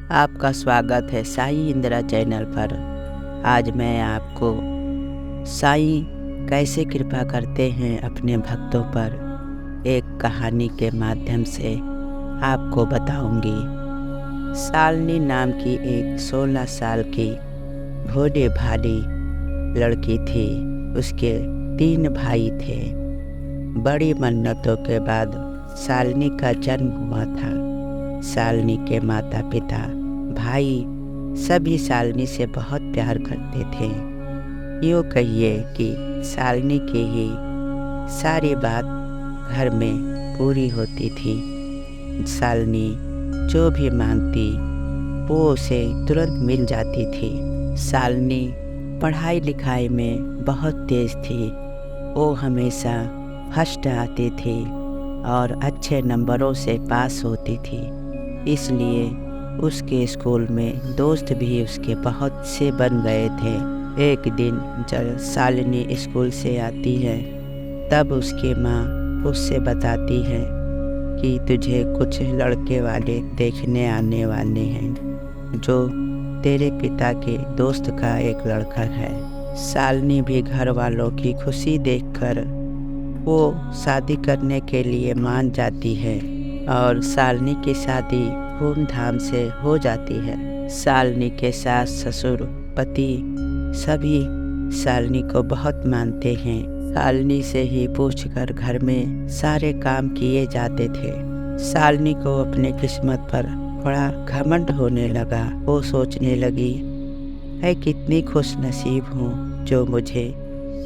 आपका स्वागत है साईं इंदिरा चैनल पर। आज मैं आपको साईं कैसे कृपा करते हैं अपने भक्तों पर एक कहानी के माध्यम से आपको बताऊंगी। शालिनी नाम की एक 16 साल की भोली भाली लड़की थी। उसके 3 भाई थे। बड़ी मन्नतों के बाद शालिनी का जन्म हुआ था। शालिनी के माता पिता भाई सभी शालिनी से बहुत प्यार करते थे। यूँ कहिए कि शालिनी की ही सारी बात घर में पूरी होती थी। शालिनी जो भी मांगती वो उसे तुरंत मिल जाती थी। शालिनी पढ़ाई लिखाई में बहुत तेज थी। वो हमेशा फर्स्ट आती थी और अच्छे नंबरों से पास होती थी। इसलिए उसके स्कूल में दोस्त भी उसके बहुत से बन गए थे। एक दिन जब शालिनी स्कूल से आती है तब उसकी माँ उससे बताती है कि तुझे कुछ लड़के वाले देखने आने वाले हैं, जो तेरे पिता के दोस्त का एक लड़का है। शालिनी भी घर वालों की खुशी देखकर वो शादी करने के लिए मान जाती है और शालिनी की शादी धूमधाम से हो जाती है। शालिनी के सास ससुर पति सभी शालिनी को बहुत मानते हैं। शालिनी से ही पूछकर घर में सारे काम किए जाते थे। शालिनी को अपने किस्मत पर बड़ा घमंड होने लगा। वो सोचने लगी, मैं कितनी खुश नसीब हूँ जो मुझे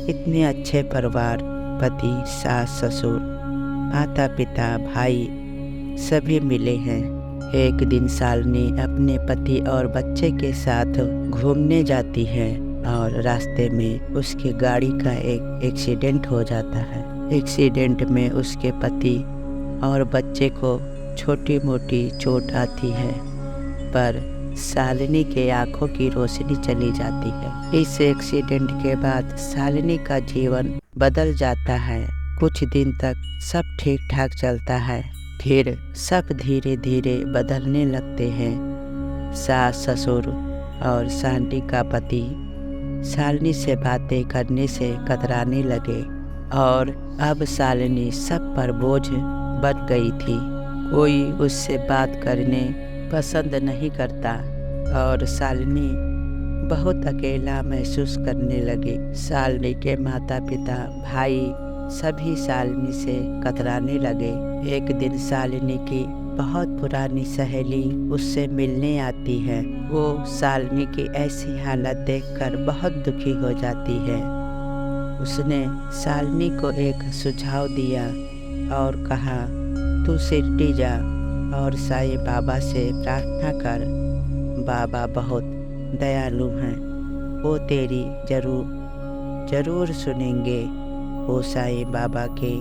इतने अच्छे परिवार, पति, सास ससुर, माता पिता, भाई सभी मिले हैं। एक दिन शालिनी अपने पति और बच्चे के साथ घूमने जाती है और रास्ते में उसकी गाड़ी का एक एक्सीडेंट हो जाता है। एक्सीडेंट में उसके पति और बच्चे को छोटी मोटी चोट आती है, पर शालिनी के आंखों की रोशनी चली जाती है। इस एक्सीडेंट के बाद शालिनी का जीवन बदल जाता है। कुछ दिन तक सब ठीक ठाक चलता है, फिर सब धीरे धीरे बदलने लगते हैं। सास ससुर और शालिनी का पति शालिनी से बातें करने से कतराने लगे और अब शालिनी सब पर बोझ बन गई थी। कोई उससे बात करने पसंद नहीं करता और शालिनी बहुत अकेला महसूस करने लगी। शालिनी के माता पिता, भाई सभी शालिनी से कतराने लगे। एक दिन शालिनी की बहुत पुरानी सहेली उससे मिलने आती है। वो शालिनी की ऐसी हालत देखकर बहुत दुखी हो जाती है। उसने शालिनी को एक सुझाव दिया और कहा, तू शिरडी जा और साईं बाबा से प्रार्थना कर। बाबा बहुत दयालु हैं, वो तेरी जरूर सुनेंगे। वो साईं बाबा के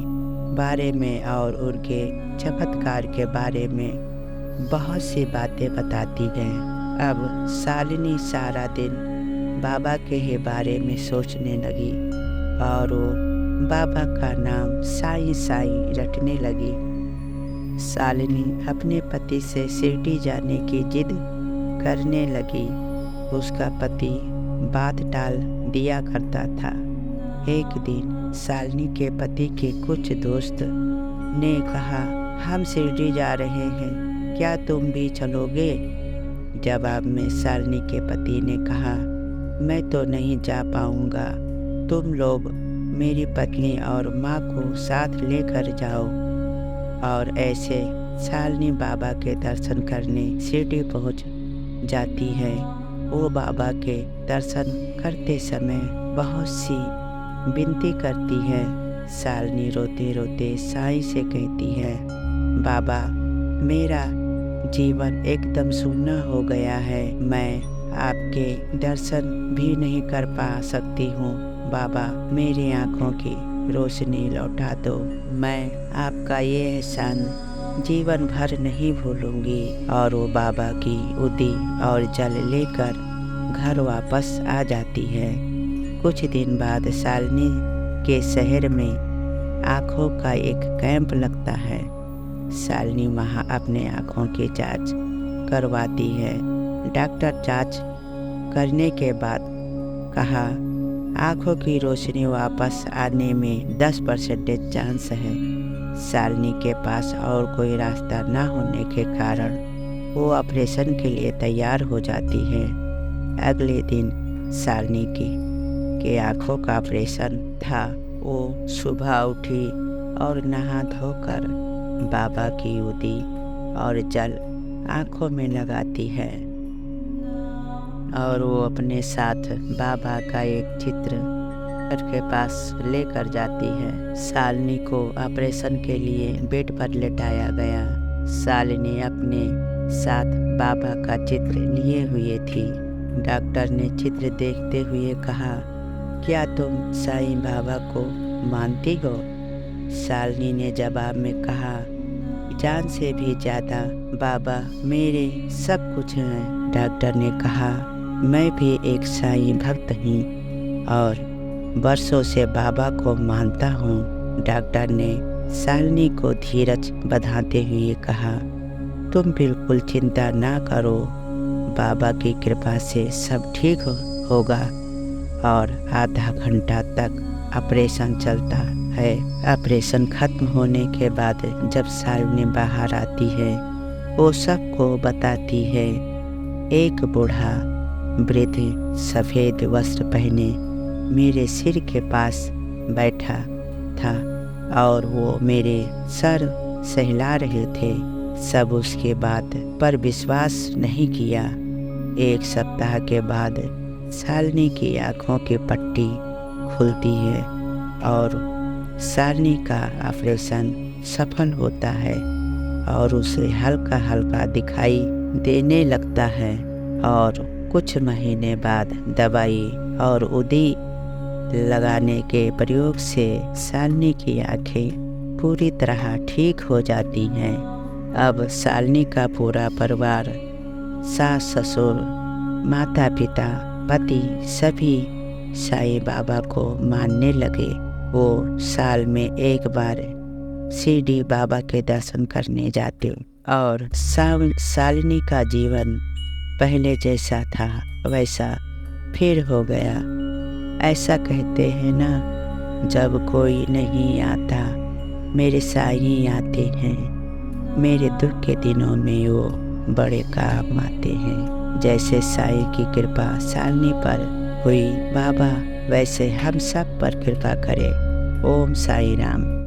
बारे में और उनके चमत्कार के बारे में बहुत सी बातें बताती हैं। अब शालिनी सारा दिन बाबा के ही बारे में सोचने लगी और वो बाबा का नाम साईं साईं रटने लगी। शालिनी अपने पति से शिरडी जाने की जिद करने लगी। उसका पति बात टाल दिया करता था। एक दिन शालिनी के पति के कुछ दोस्त ने कहा, हम शिरडी जा रहे हैं, क्या तुम भी चलोगे? जवाब में शालिनी के पति ने कहा, मैं तो नहीं जा पाऊंगा, तुम लोग मेरी पत्नी और माँ को साथ लेकर जाओ। और ऐसे शालिनी बाबा के दर्शन करने शिरडी पहुँच जाती है। वो बाबा के दर्शन करते समय बहुत सी विनती करती है। शालिनी रोते रोते साईं से कहती है, बाबा मेरा जीवन एकदम सुन्ना हो गया है, मैं आपके दर्शन भी नहीं कर पा सकती हूँ। बाबा मेरी आँखों की रोशनी लौटा दो। मैं आपका ये एहसान जीवन भर नहीं भूलूंगी। और वो बाबा की उदी और जल लेकर घर वापस आ जाती है। कुछ दिन बाद शालिनी के शहर में आँखों का एक कैंप लगता है। शालिनी वहाँ अपने आँखों की जांच करवाती है। डॉक्टर जांच करने के बाद कहा, आँखों की रोशनी वापस आने में 10% चांस है। शालिनी के पास और कोई रास्ता न होने के कारण वो ऑपरेशन के लिए तैयार हो जाती है। अगले दिन शालिनी के आँखों का ऑपरेशन था। वो सुबह उठी और नहा धोकर बाबा की उदी और जल आँखों में लगाती है और वो अपने साथ बाबा का एक चित्र घर के पास लेकर जाती है। शालिनी को ऑपरेशन के लिए बेड पर लेटाया गया। शालिनी अपने साथ बाबा का चित्र लिए हुए थी। डॉक्टर ने चित्र देखते हुए कहा, क्या तुम साईं बाबा को मानती हो? शालिनी ने जवाब में कहा, जान से भी ज़्यादा बाबा मेरे सब कुछ हैं। डॉक्टर ने कहा, मैं भी एक साईं भक्त हूँ और वर्षों से बाबा को मानता हूँ। डॉक्टर ने शालिनी को धीरज बंधाते हुए कहा, तुम बिल्कुल चिंता ना करो, बाबा की कृपा से सब ठीक होगा। और आधा घंटा तक ऑपरेशन चलता है। ऑपरेशन खत्म होने के बाद जब शालिनी बाहर आती है, वो सबको बताती है। एक बूढ़ा वृद्ध सफ़ेद वस्त्र पहने मेरे सिर के पास बैठा था और वो मेरे सर सहला रहे थे। सब उसके बात पर विश्वास नहीं किया। एक सप्ताह के बाद शालिनी की आँखों की पट्टी खुलती है और शालिनी का ऑपरेशन सफल होता है और उसे हल्का हल्का दिखाई देने लगता है। और कुछ महीने बाद दवाई और उदी लगाने के प्रयोग से शालिनी की आँखें पूरी तरह ठीक हो जाती हैं। अब शालिनी का पूरा परिवार, सास ससुर, माता पिता, पति सभी साईं बाबा को मानने लगे। वो साल में एक बार शिरडी बाबा के दर्शन करने जाते और शालिनी का जीवन पहले जैसा था वैसा फिर हो गया। ऐसा कहते हैं ना, जब कोई नहीं आता मेरे साईं आते हैं। मेरे दुख के दिनों में वो बड़े काम आते हैं। जैसे साईं की कृपा शालिनी पर हुई, बाबा वैसे हम सब पर कृपा करे। ओम साईं राम।